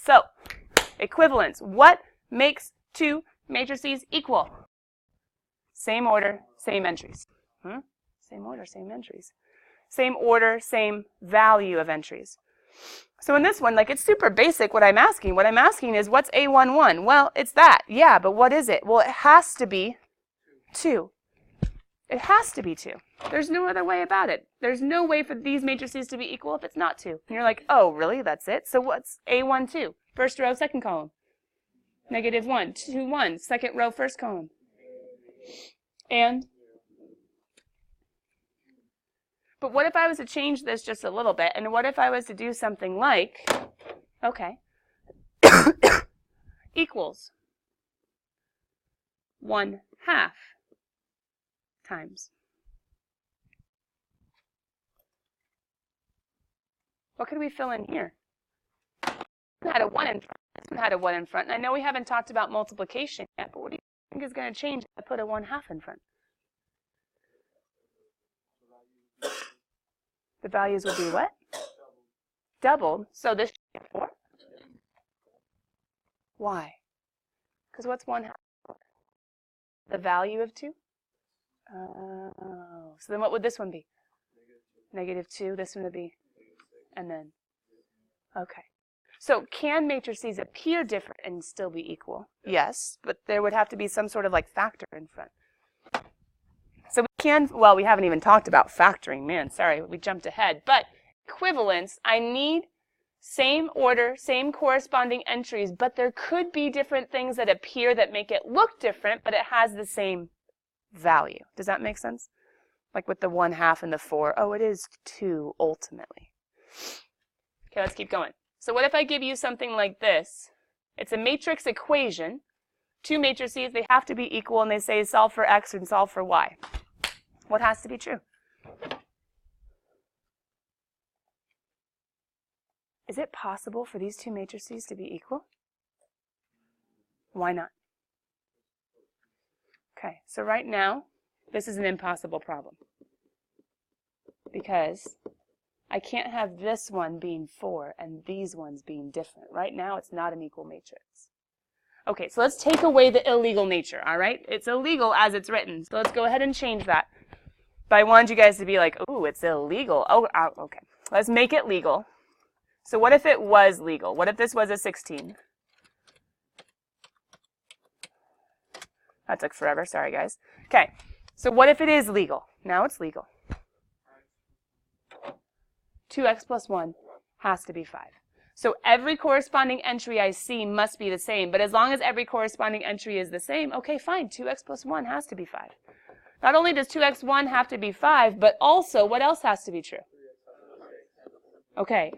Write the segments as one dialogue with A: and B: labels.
A: So, equivalence. What makes two matrices equal? Same order, same entries. Same order, same entries. Same order, same value of entries. So in this one, like, it's super basic what I'm asking. What I'm asking is, what's A11? Well, it's that. Yeah, but what is it? Well, it has to be 2. It has to be 2. There's no other way about it. There's no way for these matrices to be equal if it's not 2. And you're like, oh, really? That's it? So what's A12? First row, second column. -1, 2, 1. Second row, first column. And? But what if I was to change this just a little bit? And what if I was to do something like, okay, equals 1/2 times. What could we fill in here? This one had a 1 in front. This one had a 1 in front. And I know we haven't talked about multiplication yet, but what do you think is going to change if I put a 1/2 in front? The values will be what? Doubled. So this should be 4. Why? Because what's 1/2? The value of 2? Oh. So then what would this one be? -2. This one would be? And then? Okay. So can matrices appear different and still be equal? Yes, but there would have to be some sort of like factor in front. So we can, well, we haven't even talked about factoring. Man, sorry, we jumped ahead. But equivalence, I need same order, same corresponding entries, but there could be different things that appear that make it look different, but it has the same value. Does that make sense? Like with the 1/2 and the 4. Oh, it is 2 ultimately. Okay, let's keep going. So what if I give you something like this? It's a matrix equation. 2 matrices, they have to be equal, and they say solve for x and solve for y. What has to be true? Is it possible for these 2 matrices to be equal? Why not? Okay, so right now, this is an impossible problem. Because I can't have this one being 4 and these ones being different. Right now, it's not an equal matrix. Okay, so let's take away the illegal nature, all right? It's illegal as it's written, so let's go ahead and change that. But I wanted you guys to be like, ooh, it's illegal. Oh, okay. Let's make it legal. So what if it was legal? What if this was a 16? That took forever. Sorry, guys. Okay, so what if it is legal? Now it's legal. 2x plus 1 has to be 5. So every corresponding entry I see must be the same. But as long as every corresponding entry is the same, okay, fine. 2x plus 1 has to be 5. Not only does 2x1 have to be 5, but also what else has to be true? Okay.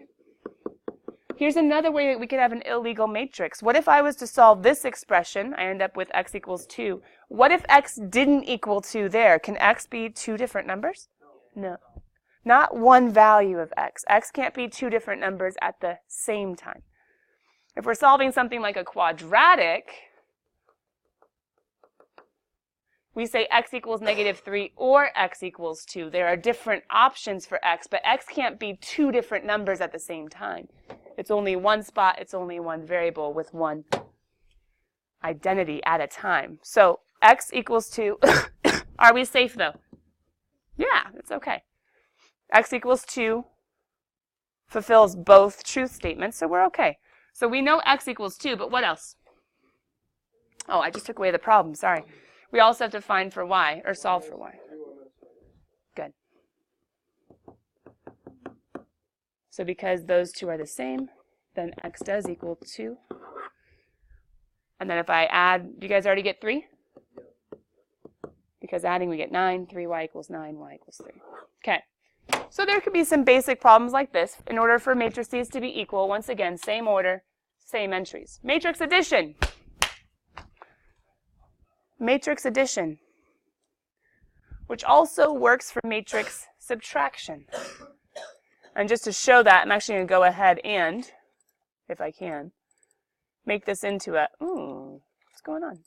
A: Here's another way that we could have an illegal matrix. What if I was to solve this expression? I end up with x equals 2. What if x didn't equal 2 there? Can x be 2 different numbers? No. Not one value of x. X can't be 2 different numbers at the same time. If we're solving something like a quadratic, we say x equals -3 or x equals 2. There are different options for x, but x can't be 2 different numbers at the same time. It's only one spot, it's only one variable with one identity at a time. So x equals 2. Are we safe though? Yeah, it's okay. X equals 2 fulfills both truth statements, so we're okay. So we know x equals 2, but what else? Oh, I just took away the problem, sorry. We also have to find for y, or solve for y. Good. So because those two are the same, then x does equal 2. And then if I add, do you guys already get 3? Because adding we get 9, 3y equals 9, y equals 3. Okay. So there could be some basic problems like this. In order for matrices to be equal, once again, same order, same entries. Matrix addition. Matrix addition, which also works for matrix subtraction. And just to show that, I'm actually going to go ahead and, if I can, make this into a, what's going on?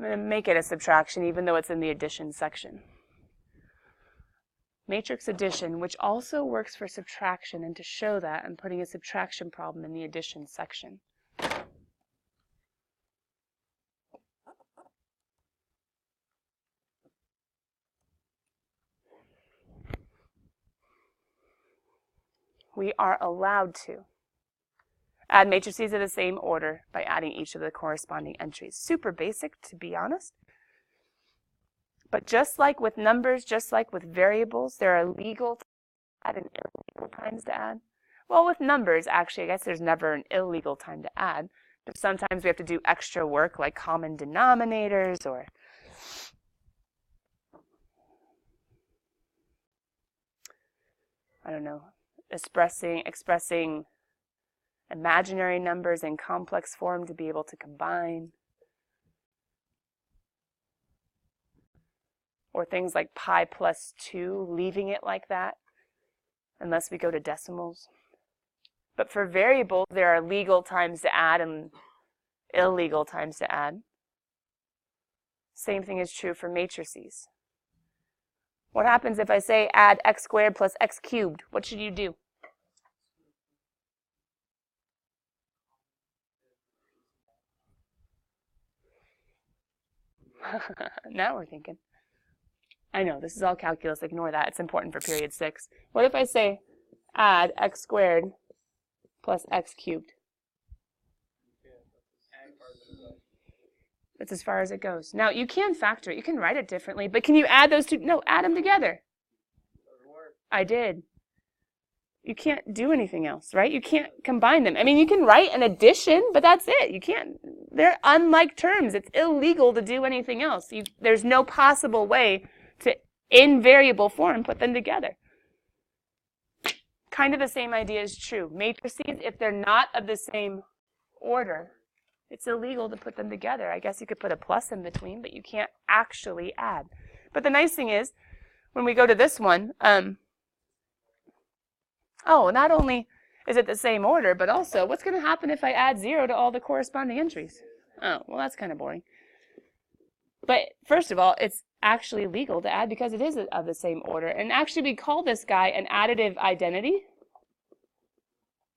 A: I'm going to make it a subtraction even though it's in the addition section. Matrix addition, which also works for subtraction, and to show that, I'm putting a subtraction problem in the addition section. We are allowed to add matrices of the same order by adding each of the corresponding entries. Super basic, to be honest. But just like with numbers, just like with variables, there are legal to add and illegal times to add. Well, with numbers, actually, I guess there's never an illegal time to add. But sometimes we have to do extra work like common denominators or I don't know, expressing imaginary numbers in complex form to be able to combine. Or things like pi plus 2, leaving it like that, unless we go to decimals. But for variables, there are legal times to add and illegal times to add. Same thing is true for matrices. What happens if I say add x squared plus x cubed? What should you do? Now we're thinking. I know, this is all calculus, ignore that. It's important for period 6. What if I say add x squared plus x cubed? That's as far as it goes. Now, you can factor it. You can write it differently, but can you add those two? No, add them together. I did. You can't do anything else, right? You can't combine them. I mean, you can write an addition, but that's it. You can't. They're unlike terms. It's illegal to do anything else. There's no possible way to, in variable form, put them together. Kind of the same idea is true. Matrices, if they're not of the same order, it's illegal to put them together. I guess you could put a plus in between, but you can't actually add. But the nice thing is, when we go to this one, not only is it the same order, but also, what's going to happen if I add 0 to all the corresponding entries? Oh, well, that's kind of boring. But first of all, it's actually legal to add because it is of the same order. And actually, we call this guy an additive identity.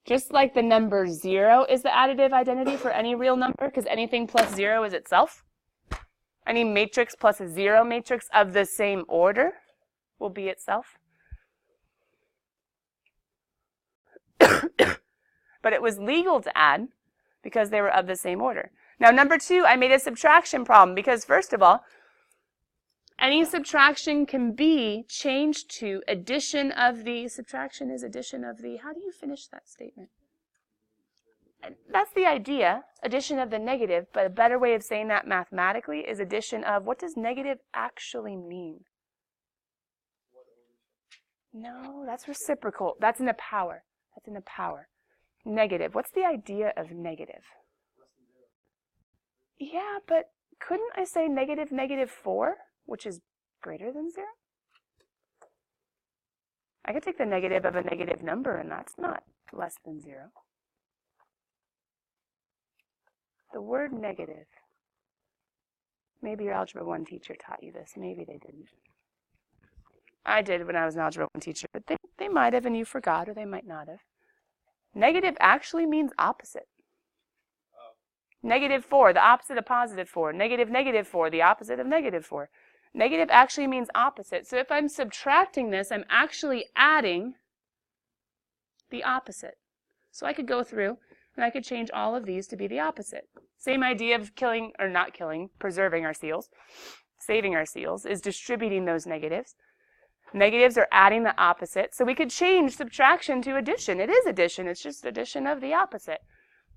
A: Just like the number 0 is the additive identity for any real number, because anything plus 0 is itself. Any matrix plus a 0 matrix of the same order will be itself. But it was legal to add because they were of the same order. Now, number 2, I made a subtraction problem because, first of all, any subtraction can be changed to addition of the, subtraction is addition of the, how do you finish that statement? That's the idea, addition of the negative, but a better way of saying that mathematically is addition of, what does negative actually mean? No, that's reciprocal. That's in the power. That's in the power. Negative. What's the idea of negative? Yeah, but couldn't I say negative negative 4, which is greater than 0? I could take the negative of a negative number, and that's not less than 0. The word negative. Maybe your Algebra 1 teacher taught you this. Maybe they didn't. I did when I was an Algebra 1 teacher, but they might have and you forgot, or they might not have. Negative actually means opposite. Negative 4, the opposite of positive 4. Negative negative 4, the opposite of negative 4. Negative actually means opposite. So if I'm subtracting this, I'm actually adding the opposite. So I could go through and I could change all of these to be the opposite. Same idea of killing, or not killing, preserving our seals, saving our seals, is distributing those negatives. Negatives are adding the opposite. So we could change subtraction to addition. It is addition. It's just addition of the opposite.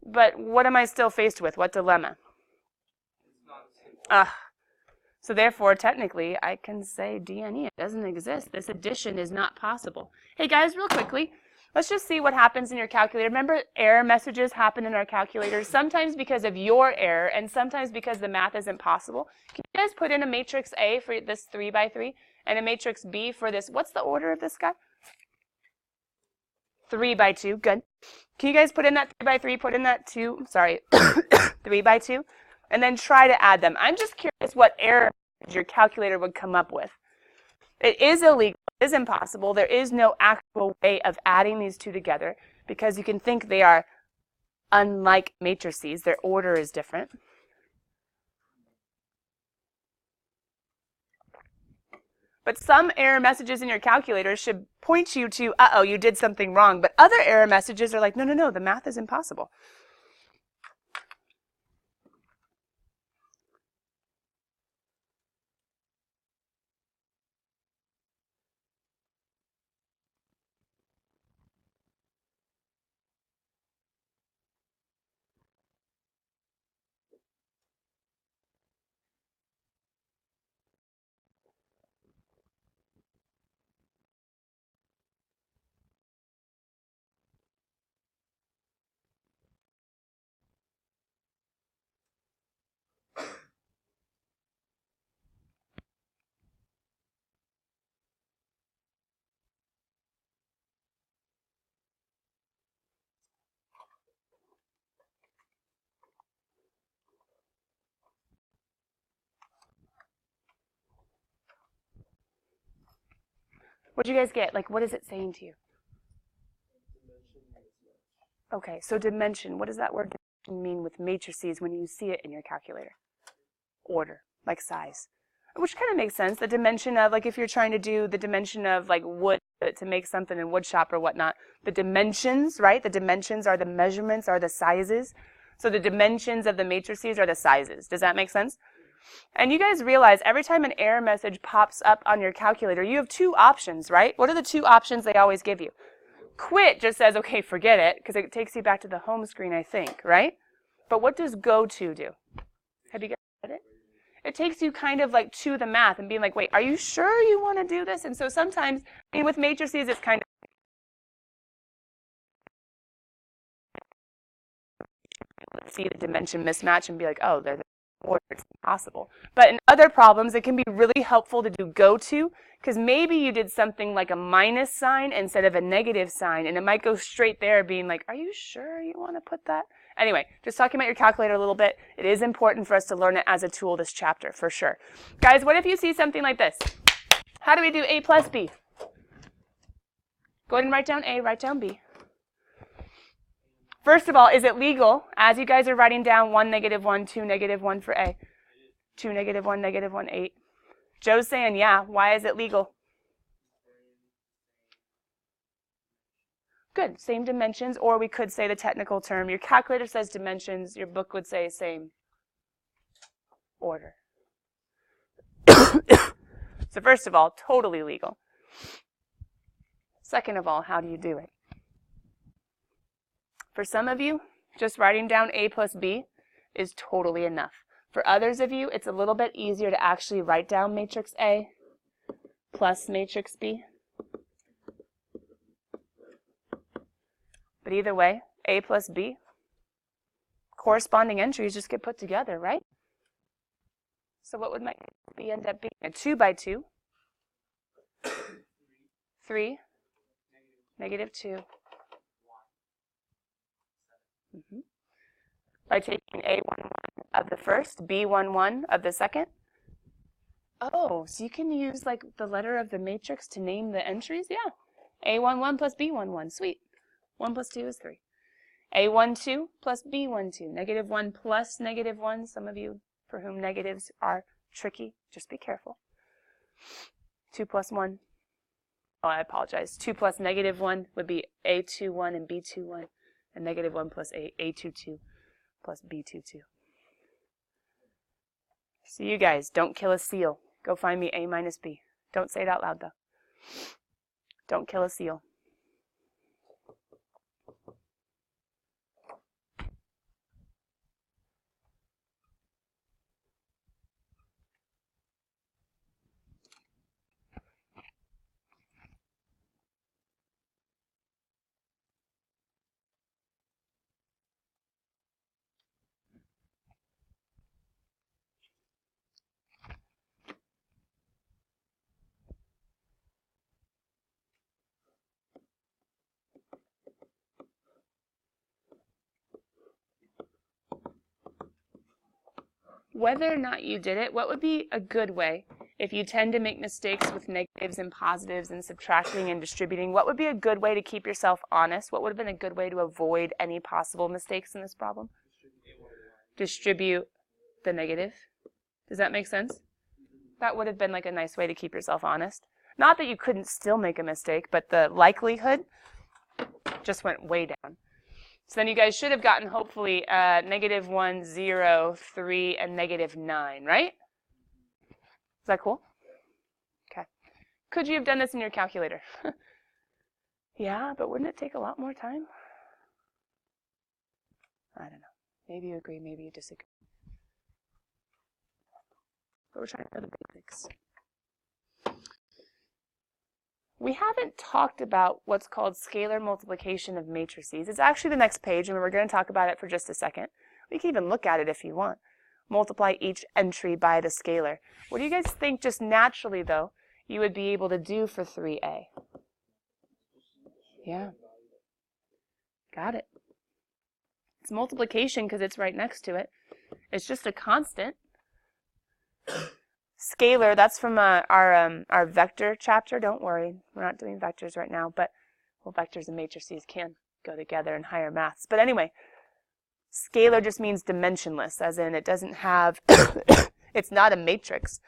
A: But what am I still faced with? What dilemma? So therefore, technically, I can say DNE. It doesn't exist. This addition is not possible. Hey guys, real quickly, let's just see what happens in your calculator. Remember, error messages happen in our calculators, sometimes because of your error and sometimes because the math isn't possible. Can you guys put in a matrix A for this 3 by 3 and a matrix B for this? What's the order of this guy? 3 by 2. Good. Can you guys put in that 3 by 3? Put in that 2. Sorry, 3 by 2. and then try to add them. I'm just curious what error your calculator would come up with. It is illegal. It is impossible. There is no actual way of adding these two together because you can think they are unlike matrices. Their order is different. But some error messages in your calculator should point you to, uh-oh, you did something wrong. But other error messages are like, no, no, no, the math is impossible. What do you guys get? Like, what is it saying to you? Okay, so dimension. What does that word mean with matrices when you see it in your calculator? Order, like size. Which kind of makes sense. The dimension of, like, if you're trying to do the dimension of, like, wood to make something in wood shop or whatnot, the dimensions, right? The dimensions are the measurements, are the sizes. So the dimensions of the matrices are the sizes. Does that make sense? And you guys realize every time an error message pops up on your calculator, you have two options, right? What are the two options they always give you? Quit just says, okay, forget it, because it takes you back to the home screen, I think, right? But what does go to do? Have you guys read it? It takes you kind of like to the math and being like, wait, are you sure you want to do this? And so sometimes, I mean, with matrices, it's kind of see the dimension mismatch and be like, oh, they're the order, it's impossible. But in other problems, it can be really helpful to do go to, because maybe you did something like a minus sign instead of a negative sign, and it might go straight there being like, are you sure you want to put that? Anyway, just talking about your calculator a little bit, it is important for us to learn it as a tool this chapter, for sure. Guys, what if you see something like this? How do we do A plus B? Go ahead and write down A, write down B. First of all, is it legal, as you guys are writing down 1, -1, 2, -1 for A? 2, -1, -1, 8. Joe's saying, yeah. Why is it legal? Good. Same dimensions, or we could say the technical term. Your calculator says dimensions. Your book would say same order. So first of all, totally legal. Second of all, how do you do it? For some of you, just writing down A plus B is totally enough. For others of you, it's a little bit easier to actually write down matrix A plus matrix B. But either way, A plus B, corresponding entries just get put together, right? So what would my B end up being? A 2 by 2, 3, -2. By taking A11 of the first, B11 of the second. Oh, so you can use like the letter of the matrix to name the entries? Yeah. A11 plus B11, sweet. 1 plus 2 is 3. A12 plus B12, -1 plus -1. Some of you for whom negatives are tricky, just be careful. 2 plus 1. Oh, I apologize. 2 plus -1 would be A21 and B21, and -1 plus A22 plus B22. So you guys, don't kill a seal. Go find me A minus B. Don't say it out loud, though. Don't kill a seal. whether or not you did it, what would be a good way if you tend to make mistakes with negatives and positives and subtracting and distributing? What would be a good way to keep yourself honest? What would have been a good way to avoid any possible mistakes in this problem? Distribute the negative. Does that make sense? That would have been like a nice way to keep yourself honest. Not that you couldn't still make a mistake, but the likelihood just went way down. So then you guys should have gotten, hopefully, -1, 0, 3, and -9, right? Is that cool? Okay. Could you have done this in your calculator? Yeah, but wouldn't it take a lot more time? I don't know. Maybe you agree, maybe you disagree. But we're trying to know the basics. We haven't talked about what's called scalar multiplication of matrices. It's actually the next page, and we're going to talk about it for just a second. We can even look at it if you want. Multiply each entry by the scalar. What do you guys think, just naturally, though, you would be able to do for 3a? Yeah. Got it. It's multiplication because it's right next to it. It's just a constant. Scalar, that's from our vector chapter. Don't worry, we're not doing vectors right now, but well, vectors and matrices can go together in higher maths. But anyway, scalar just means dimensionless, as in it doesn't have, it's not a matrix.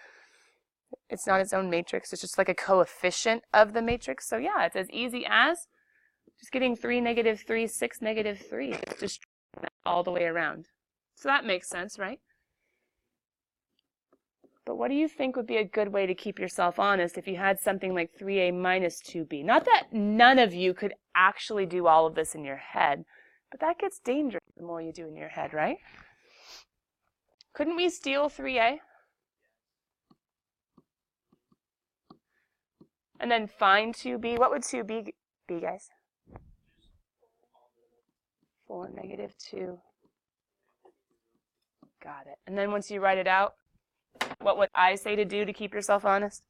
A: It's not its own matrix. It's just like a coefficient of the matrix. So yeah, it's as easy as just getting 3, -3, 6, -3. It's just all the way around. So that makes sense, right? But what do you think would be a good way to keep yourself honest if you had something like 3a minus 2b? Not that none of you could actually do all of this in your head, but that gets dangerous the more you do in your head, right? Couldn't we steal 3a? And then find 2b? What would 2b be, guys? 4, -2. Got it. And then once you write it out, what would I say to do to keep yourself honest?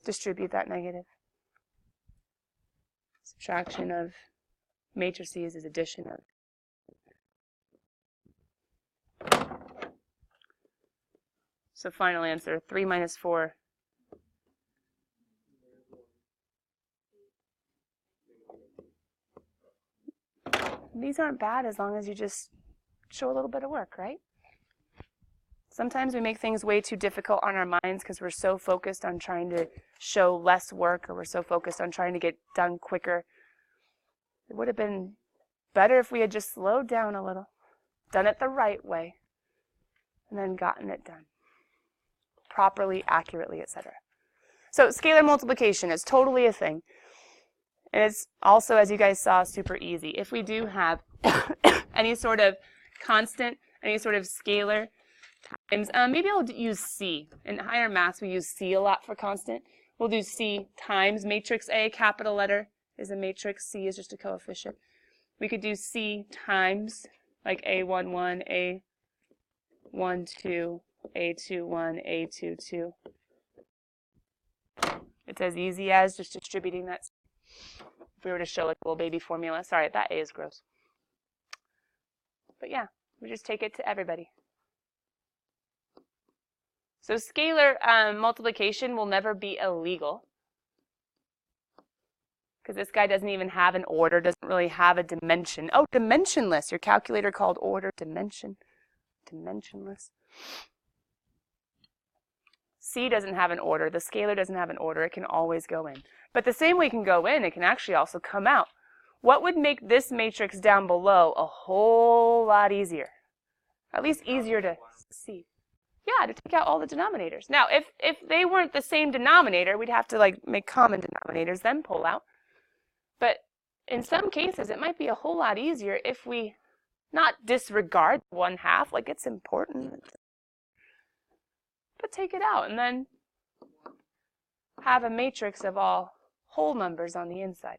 A: Distribute that negative. Subtraction of matrices is addition of. So final answer, 3 minus 4. These aren't bad as long as you just show a little bit of work, right? Sometimes we make things way too difficult on our minds because we're so focused on trying to show less work, or we're so focused on trying to get done quicker. It would have been better if we had just slowed down a little, done it the right way, and then gotten it done properly, accurately, etc. So scalar multiplication is totally a thing. And it's also, as you guys saw, super easy. If we do have any sort of constant, any sort of scalar times, maybe I'll use C. In higher maths, we use C a lot for constant. We'll do C times matrix A, capital letter is a matrix, C is just a coefficient. We could do C times, like A11, A12, A21, A22. It's as easy as just distributing that. If we were to show like a little baby formula, sorry, that A is gross. But yeah, we just take it to everybody. So scalar multiplication will never be illegal, because this guy doesn't even have an order, doesn't really have a dimension. Oh, dimensionless. Your calculator called order dimension. Dimensionless. C doesn't have an order. The scalar doesn't have an order. It can always go in. But the same way it can go in, it can actually also come out. What would make this matrix down below a whole lot easier? At least easier to see. Yeah, to take out all the denominators. Now, if they weren't the same denominator, we'd have to like make common denominators, then pull out. But in some cases, it might be a whole lot easier if we not disregard 1/2, like it's important, but take it out and then have a matrix of all whole numbers on the inside.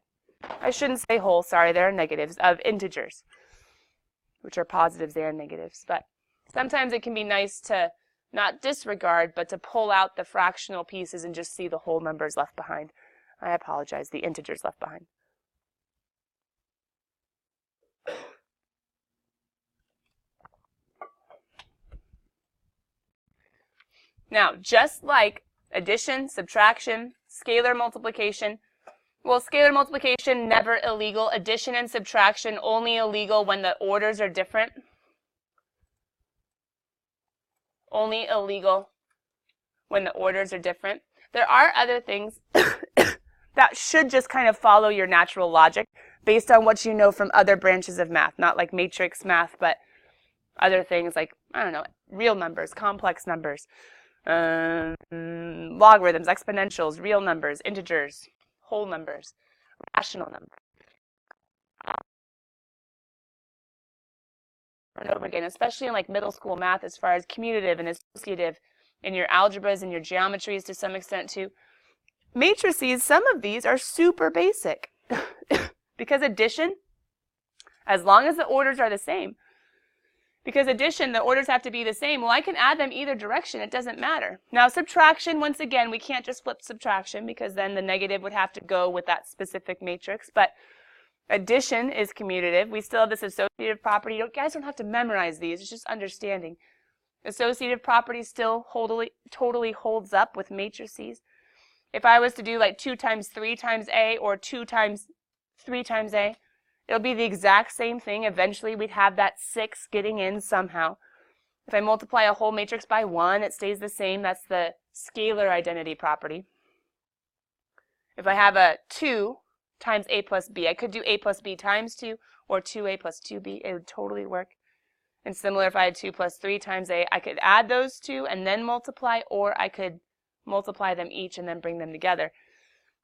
A: I shouldn't say whole, sorry, there are negatives, of integers, which are positives and negatives. But sometimes it can be nice to not disregard, but to pull out the fractional pieces and just see the whole numbers left behind. I apologize, the integers left behind. Now, just like addition, subtraction, scalar multiplication, well, scalar multiplication, never illegal. Addition and subtraction, only illegal when the orders are different. Only illegal when the orders are different. There are other things that should just kind of follow your natural logic based on what you know from other branches of math, not like matrix math, but other things like, I don't know, real numbers, complex numbers, logarithms, exponentials, real numbers, integers, whole numbers, rational numbers. And over again, especially in like middle school math as far as commutative and associative in your algebras and your geometries to some extent too. Matrices, some of these are super basic because addition, as long as the orders are the same, because addition, the orders have to be the same. Well, I can add them either direction. It doesn't matter. Now, subtraction, once again, we can't just flip subtraction because then the negative would have to go with that specific matrix. But addition is commutative. We still have this associative property. You guys don't have to memorize these. It's just understanding. Associative property still totally holds up with matrices. If I was to do like 2 times 3 times A or 2 times 3 times A, it'll be the exact same thing. Eventually, we'd have that 6 getting in somehow. If I multiply a whole matrix by 1, it stays the same. That's the scalar identity property. If I have a 2 times A plus B, I could do A plus B times 2 or 2A plus 2B. It would totally work. And similar, if I had 2 plus 3 times A, I could add those two and then multiply, or I could multiply them each and then bring them together.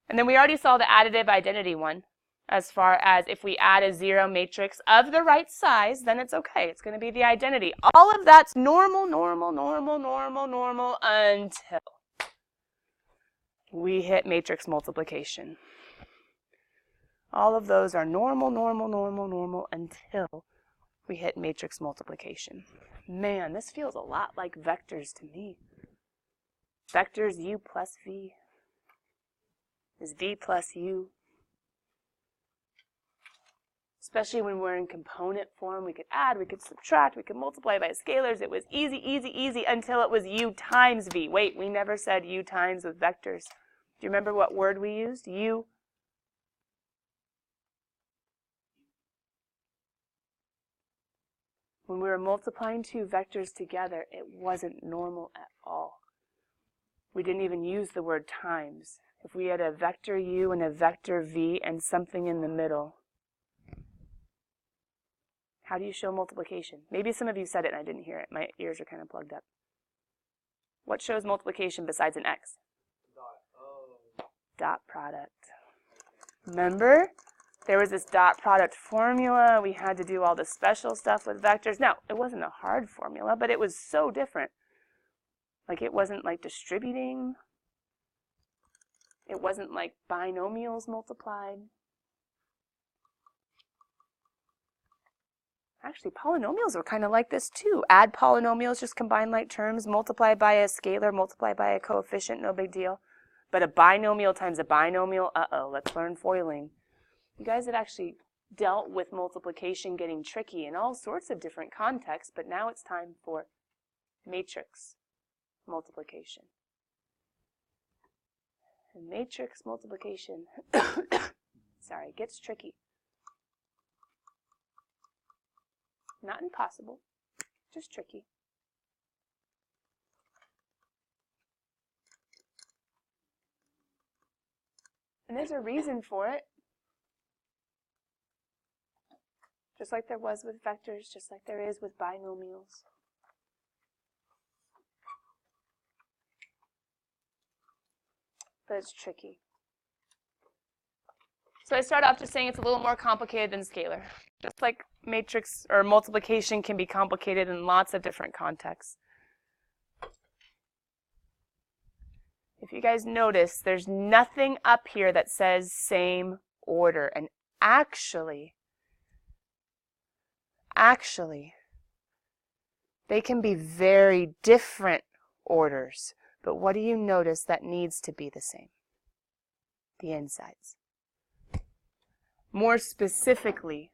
A: And then we already saw the additive identity one. As far as if we add a 0 matrix of the right size, then it's okay. It's going to be the identity. All of that's normal, normal, normal, normal, normal until we hit matrix multiplication. All of those are normal, normal, normal, normal until we hit matrix multiplication. Man, this feels a lot like vectors to me. Vectors u plus v is v plus u. Especially when we're in component form, we could add, we could subtract, we could multiply by scalars. It was easy, easy, easy until it was u times v. Wait, we never said u times with vectors. Do you remember what word we used? U. When we were multiplying two vectors together, it wasn't normal at all. We didn't even use the word times. If we had a vector u and a vector v and something in the middle, how do you show multiplication? Maybe some of you said it and I didn't hear it. My ears are kind of plugged up. What shows multiplication besides an x? Dot product. Remember? There was this dot product formula. We had to do all the special stuff with vectors. Now, it wasn't a hard formula, but it was so different. Like, it wasn't like distributing. It wasn't like binomials multiplied. Actually, polynomials were kind of like this too. Add polynomials, just combine like terms, multiply by a scalar, multiply by a coefficient, no big deal. But a binomial times a binomial, let's learn foiling. You guys had actually dealt with multiplication getting tricky in all sorts of different contexts, but now it's time for matrix multiplication. And matrix multiplication, sorry, gets tricky. Not impossible, just tricky. And there's a reason for it. Just like there was with vectors, just like there is with binomials. But it's tricky. So I start off just saying it's a little more complicated than scalar. Just like matrix or multiplication can be complicated in lots of different contexts. If you guys notice, there's nothing up here that says same order. And actually, they can be very different orders. But what do you notice that needs to be the same? The insides. More specifically,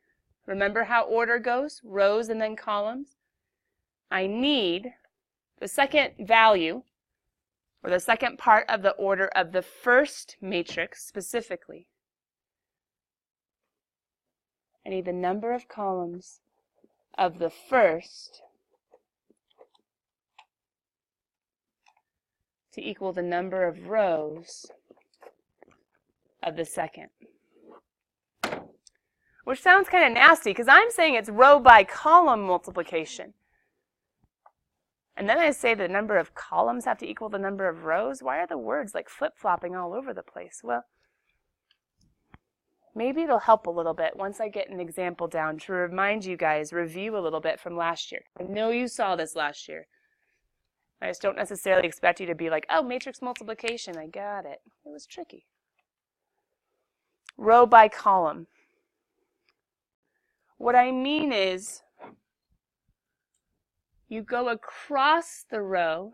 A: remember how order goes? Rows and then columns. I need the second value or the second part of the order of the first matrix specifically. I need the number of columns of the first to equal the number of rows of the second. Which sounds kind of nasty because I'm saying it's row by column multiplication. And then I say the number of columns have to equal the number of rows. Why are the words like flip-flopping all over the place? Well, maybe it'll help a little bit once I get an example down to remind you guys, review a little bit from last year. I know you saw this last year. I just don't necessarily expect you to be like, oh, matrix multiplication, I got it. It was tricky. Row by column. What I mean is, you go across the row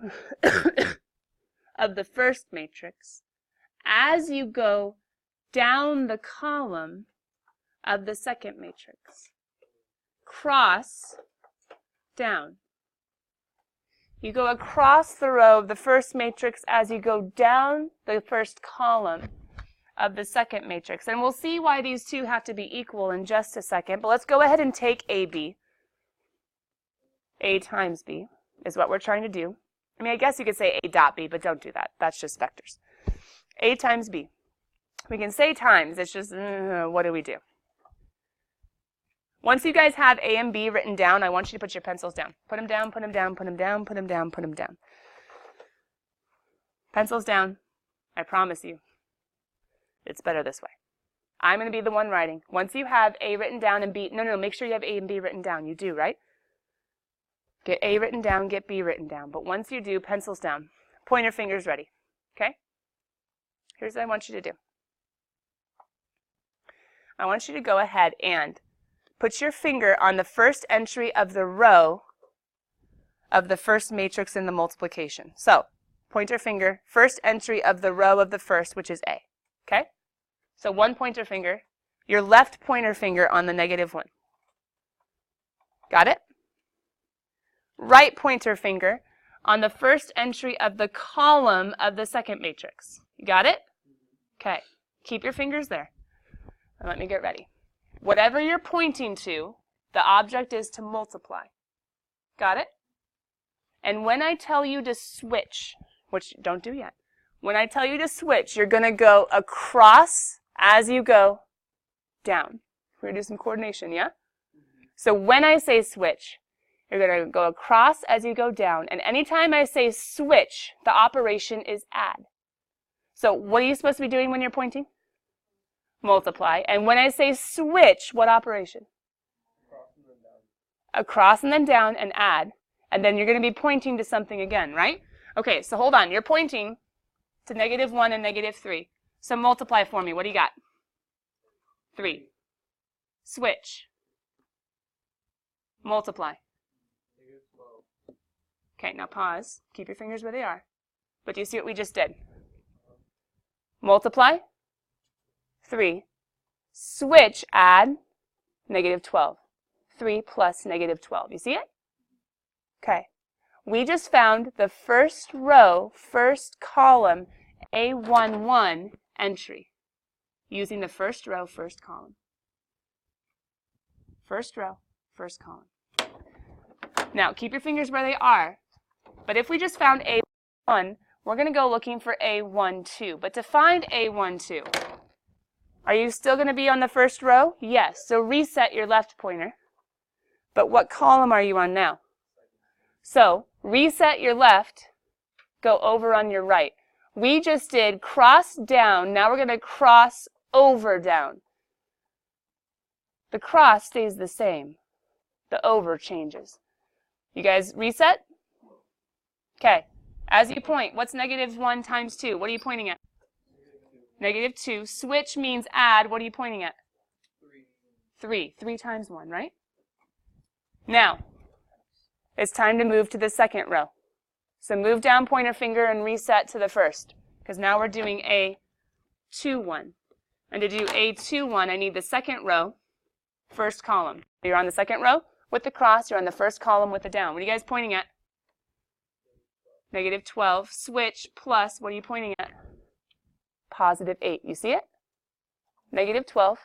A: of the first matrix as you go down the column of the second matrix. Cross, down. You go across the row of the first matrix as you go down the first column of the second matrix. And we'll see why these two have to be equal in just a second, but let's go ahead and take AB. A times B is what we're trying to do. I mean, I guess you could say A dot B, but don't do that. That's just vectors. A times B. We can say times. It's just, what do we do? Once you guys have A and B written down, I want you to put your pencils down. Put them down, put them down, put them down, put them down, put them down. Pencils down. I promise you, it's better this way. I'm going to be the one writing. Once you have A written down and B, no, make sure you have A and B written down. You do, right? Get A written down, get B written down. But once you do, pencils down. Pointer fingers ready. Okay? Here's what I want you to do. I want you to go ahead and put your finger on the first entry of the row of the first matrix in the multiplication. So, pointer finger, first entry of the row of the first, which is A. Okay? So one pointer finger, your left pointer finger on the -1. Got it? Right pointer finger on the first entry of the column of the second matrix. You got it? Okay. Keep your fingers there. And let me get ready. Whatever you're pointing to, the object is to multiply. Got it? And when I tell you to switch, which don't do yet, when I tell you to switch, you're going to go across as you go down. We're going to do some coordination, yeah? So when I say switch, you're going to go across as you go down. And anytime I say switch, the operation is add. So what are you supposed to be doing when you're pointing? Multiply. And when I say switch, what operation? Across and then down and add. And then you're going to be pointing to something again, right? Okay, so hold on. You're pointing to -1 and -3. So multiply for me. What do you got? 3. Switch. Multiply. Okay, now pause. Keep your fingers where they are. But do you see what we just did? Multiply. 3. Switch, add, -12. 3 plus -12. You see it? Okay. We just found the first row, first column, A11 entry using the first row, first column. First row, first column. Now, keep your fingers where they are. But if we just found A1, we're going to go looking for A12. But to find A12, are you still going to be on the first row? Yes. So reset your left pointer. But what column are you on now? So reset your left, go over on your right. We just did cross down. Now we're going to cross over down. The cross stays the same. The over changes. You guys reset? Okay. As you point, what's -1 times 2? What are you pointing at? -2. Switch means add. What are you pointing at? 3. 3 times 1, right? Now, it's time to move to the second row. So move down pointer finger and reset to the first. Because now we're doing A21. And to do A21, I need the second row, first column. You're on the second row with the cross. You're on the first column with the down. What are you guys pointing at? negative 12, switch, plus, what are you pointing at? Positive 8. You see it? Negative 12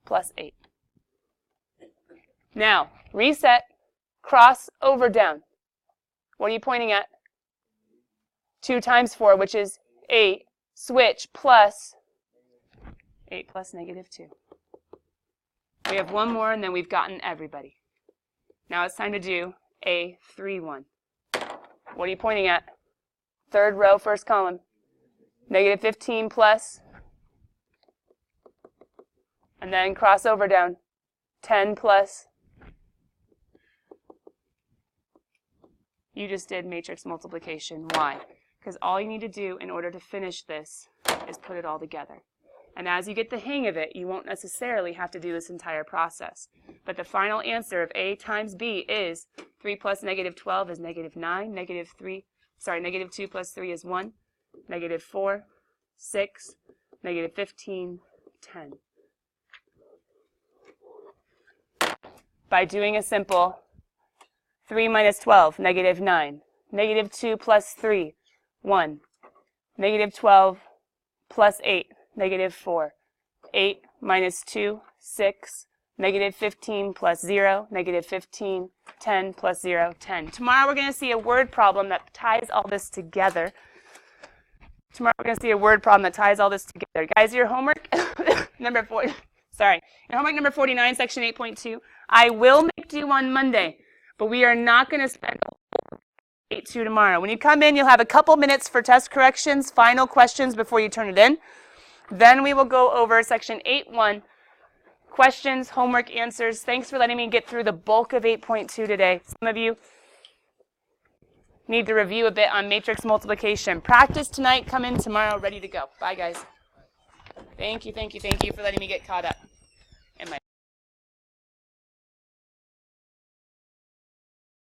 A: plus 8. Now, reset, cross over down. What are you pointing at? 2 times 4, which is 8. Switch, plus 8 plus negative 2. We have one more, and then we've gotten everybody. Now it's time to do a 3-1. What are you pointing at? Third row, first column. Negative 15 plus, and then cross over down. 10 plus. You just did matrix multiplication. Why? Because all you need to do in order to finish this is put it all together. And as you get the hang of it, you won't necessarily have to do this entire process. But the final answer of A times B is 3 plus negative 12 is negative 9. Negative 2 plus 3 is 1. Negative 4, 6, negative 15, 10. By doing a simple 3 minus 12, negative 9. Negative 2 plus 3, 1. Negative 12 plus 8, negative 4. 8 minus 2, 6. Negative 15 plus 0, negative 15. 10 plus 0, 10. Tomorrow we're going to see a word problem that ties all this together. Guys, your homework number 49, section 8.2, I will make due on Monday, but we are not going to spend 8.2 tomorrow. When you come in, you'll have a couple minutes for test corrections, final questions before you turn it in. Then we will go over section 8.1, questions, homework answers. Thanks for letting me get through the bulk of 8.2 today. Some of you need to review a bit on matrix multiplication. Practice tonight, come in tomorrow, ready to go. Bye, guys. Thank you for letting me get caught up.